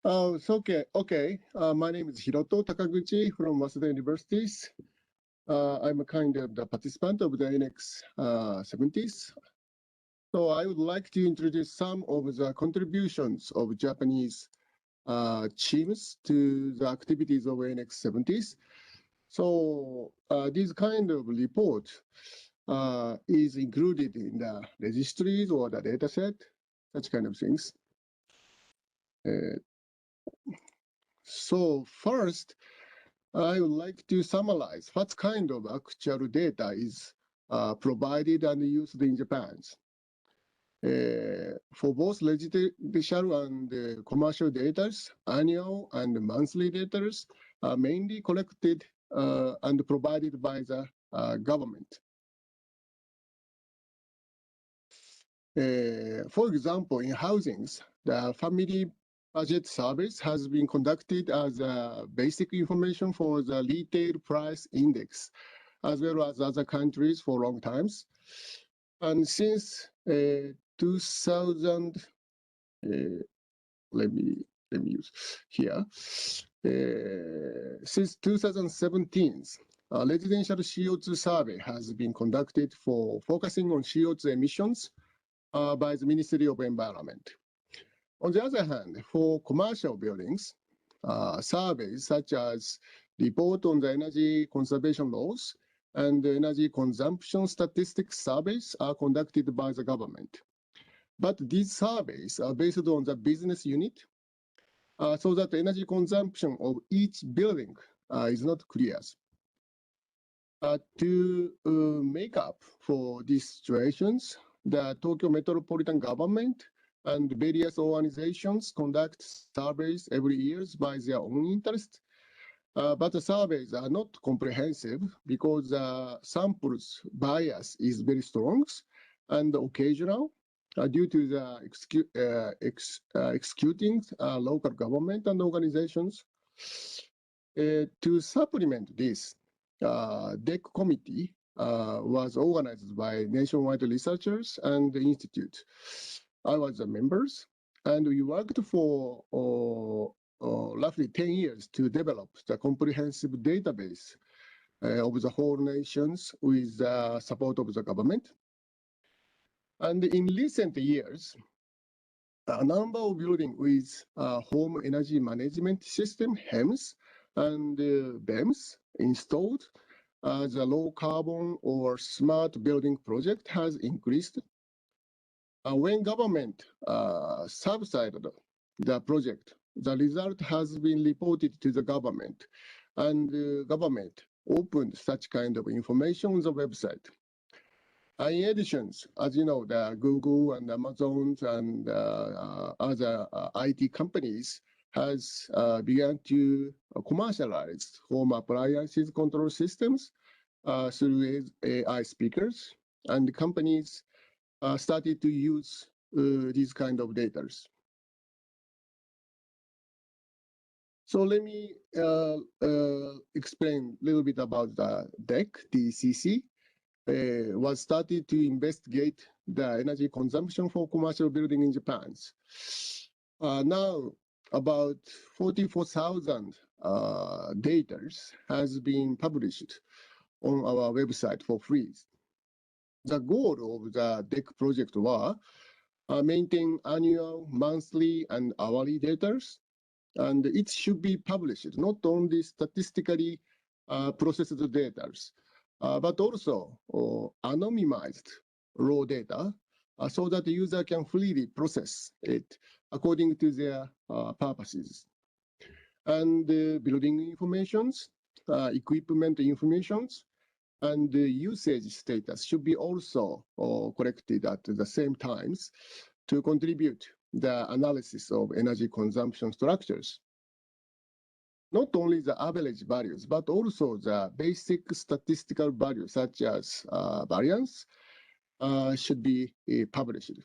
It's okay. Okay. My name is Hiroto Takaguchi from Waseda Universities. I'm a kind of the participant of the Annex 70s. So I would like to introduce some of the contributions of Japanese teams to the activities of Annex 70s. So this kind of report is included in the registries or the data set, such kind of things. So first, I would like to summarize what kind of actual data is provided and used in Japan. For both residential and commercial data, annual and monthly data are mainly collected and provided by the government. For example, in housings, the family budget service has been conducted as basic information for the retail price index, as well as other countries for long times. And since 2000, let me use here. Since 2017, a residential CO2 survey has been conducted for focusing on CO2 emissions by the Ministry of Environment. On the other hand, for commercial buildings, surveys such as report on the energy conservation laws and the energy consumption statistics surveys are conducted by the government. But these surveys are based on the business unit, so that the energy consumption of each building is not clear. To make up for these situations, the Tokyo Metropolitan Government and various organizations conduct surveys every year by their own interest. But the surveys are not comprehensive because samples bias is very strong and occasional due to the executing local government and organizations. To supplement this, DEC committee was organized by nationwide researchers and the institute. I was a member, and we worked for roughly 10 years to develop the comprehensive database of the whole nations with the support of the government. And in recent years, a number of buildings with home energy management system, HEMS, and BEMS installed as a low carbon or smart building project has increased. When government subsidized the project, the result has been reported to the government, and the government opened such kind of information on the website. In addition, as you know, the Google and Amazon and other IT companies has begun to commercialize home appliances control systems through AI speakers, and companies started to use these kind of data. So let me explain a little bit about the DEC. Was started to investigate the energy consumption for commercial building in Japan. Now, about 44,000 data has been published on our website for free. The goal of the DEC project was maintain annual, monthly, and hourly data, and it should be published, not only statistically processed data, but also anonymized raw data so that the user can freely process it according to their purposes. And building informations, equipment informations, and the usage status should be also collected at the same times to contribute the analysis of energy consumption structures. Not only the average values, but also the basic statistical values, such as variance, should be published.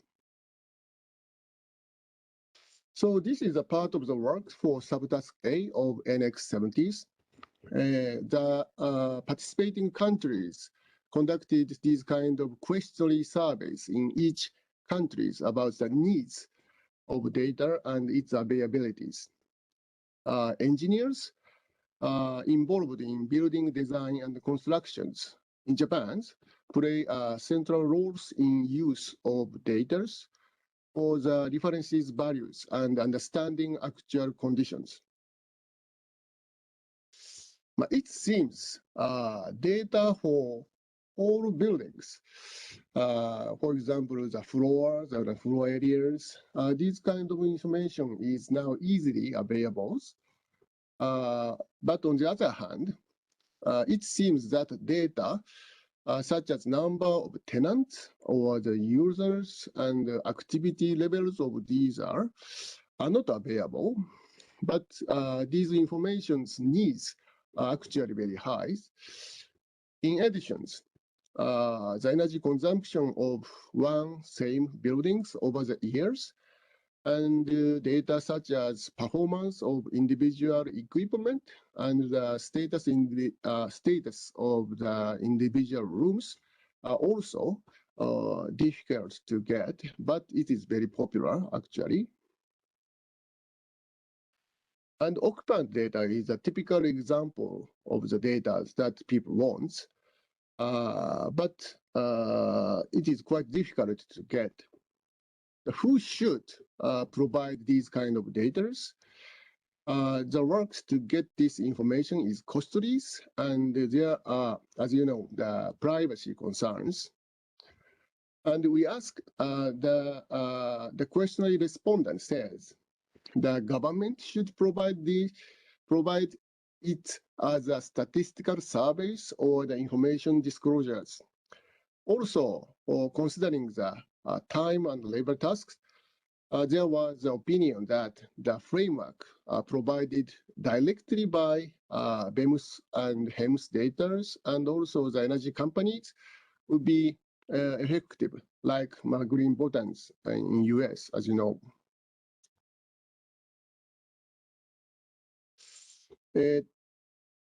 So this is a part of the work for subtask A of Annex 70s. The participating countries conducted these kind of questionnaire surveys in each countries about the needs of data and its availabilities. engineers involved in building design and constructions in Japan play central roles in use of data for the references values and understanding actual conditions. It seems data for all buildings, for example, the floors or the floor areas, this kind of information is now easily available. But on the other hand, it seems that data such as number of tenants or the users and the activity levels of these are not available. But these information's needs are actually very high. In addition, the energy consumption of one same buildings over the years and data such as performance of individual equipment and the status of the individual rooms are also difficult to get, but it is very popular actually. And occupant data is a typical example of the data that people want, but it is quite difficult to get. Who should provide these kind of data? The work to get this information is costly, and there are, as you know, the privacy concerns. And we ask the questionnaire respondent says the government should provide it as a statistical service or the information disclosures. Also, considering the time and labor tasks, there was the opinion that the framework provided directly by BEMS and HEMS data and also the energy companies would be effective, like green buttons in US, as you know.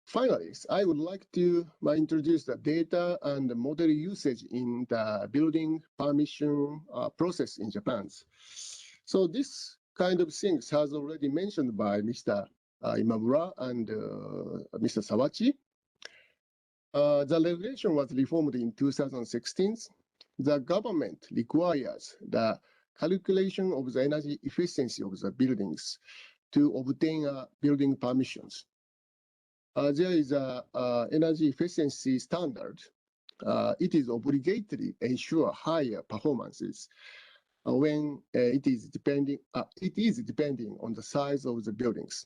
Finally, I would like to introduce the data and the model usage in the building permission process in Japan. So this kind of things has already mentioned by Mr. Imamura and Mr. Sawachi. The regulation was reformed in 2016. The government requires the calculation of the energy efficiency of the buildings to obtain building permissions. There is a energy efficiency standard. It is obligatory to ensure higher performances when it is depending on the size of the buildings.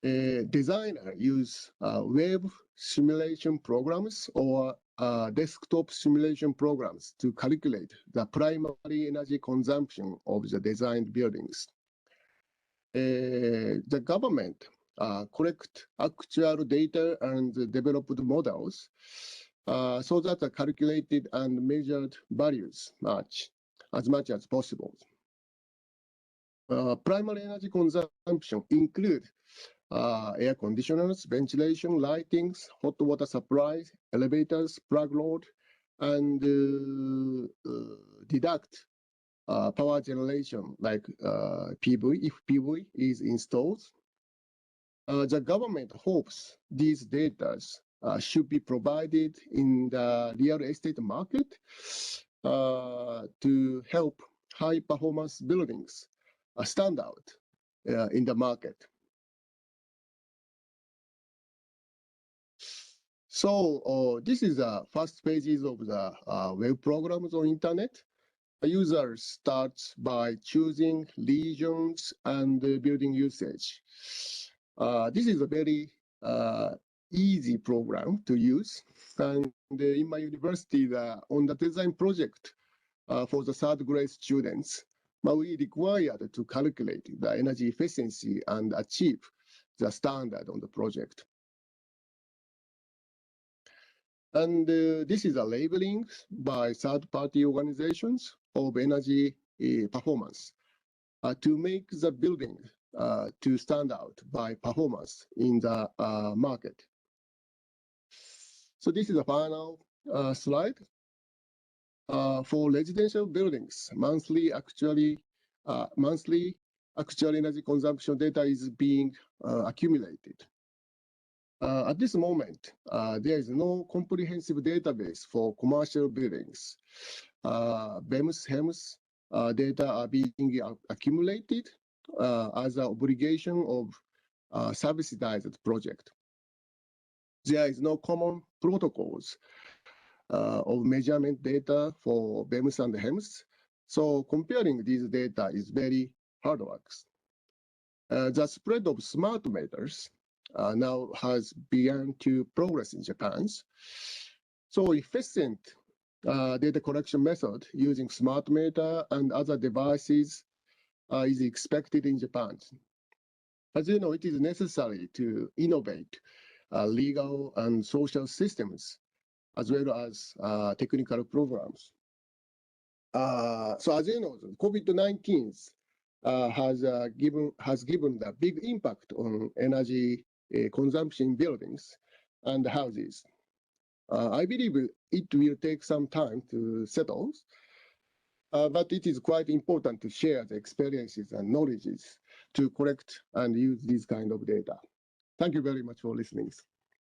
Designers use web simulation programs or desktop simulation programs to calculate the primary energy consumption of the designed buildings. The government collect actual data and developed models so that the calculated and measured values match as much as possible. Primary energy consumption include air conditioners, ventilation, lightings, hot water supply, elevators, plug load, and deduct power generation like PV, if PV is installed. The government hopes these data should be provided in the real estate market to help high-performance buildings stand out in the market. So this is the first pages of the web programs on internet. A user starts by choosing regions and building usage. This is a very easy program to use. And in my university, on the design project for the third grade students, we required to calculate the energy efficiency and achieve the standard on the project. And this is a labeling by third-party organizations of energy performance to make the building to stand out by performance in the market. So this is the final slide. For residential buildings, monthly actual energy consumption data is being accumulated. At this moment, there is no comprehensive database for commercial buildings. BEMS, HEMS data are being accumulated as an obligation of subsidized project. There is no common protocols of measurement data for BEMS and HEMS. So comparing these data is very hard work. The spread of smart meters now has begun to progress in Japan. So efficient data collection method using smart meter and other devices is expected in Japan. As you know, it is necessary to innovate legal and social systems as well as technical programs. So as you know, COVID-19 has given a big impact on energy consumption in buildings and houses. I believe it will take some time to settle, but it is quite important to share the experiences and knowledges to collect and use these kind of data. Thank you very much for listening.